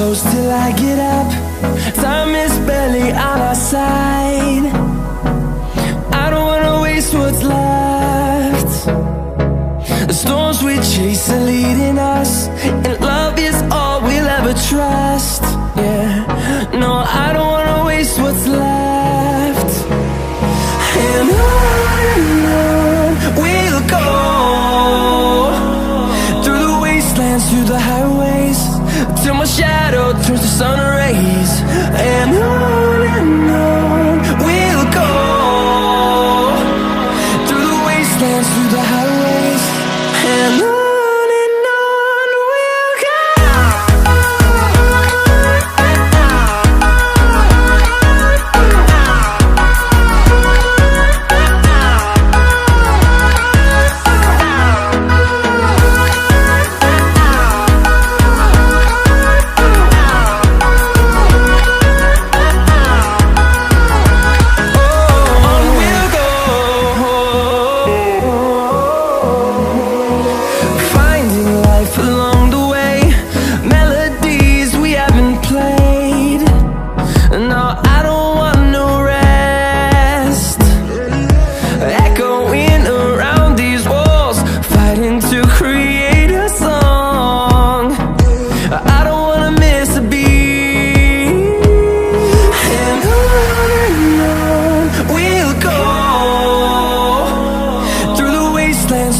close till I get up. Time is barely on our side. I don't wanna waste what's left. The storms we chase are leading us, and love is all we'll ever trust. Yeah, no, I don't wanna waste what's left. And on we'll go, through the wastelands, through the highways, till my shadow turns to sun rays. And on we'll go, through the wastelands, through the highways, and on we'll go.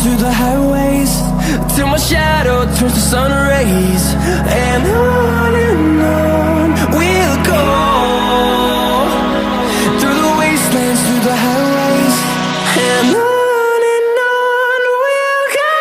Through the highways, till my shadow turns to sun rays. And on we'll go, through the wastelands, through the highways, and on we'll go.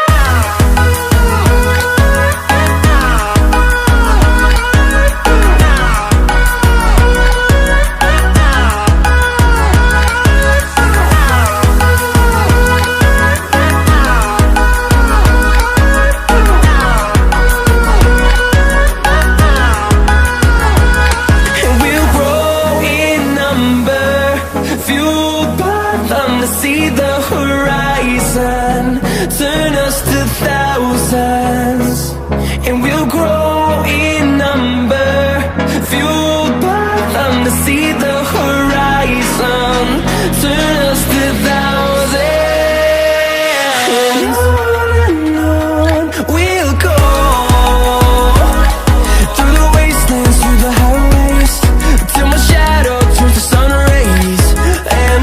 See the horizon turn us to thousands, and we'll grow in number, fueled by them. To see the horizon turn us to thousands, and on we'll go, through the wastelands, through the highways, till my shadow turns to sun rays. And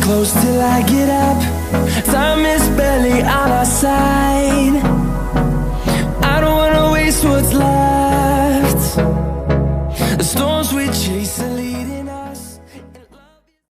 close till I get up. Time is barely on our side.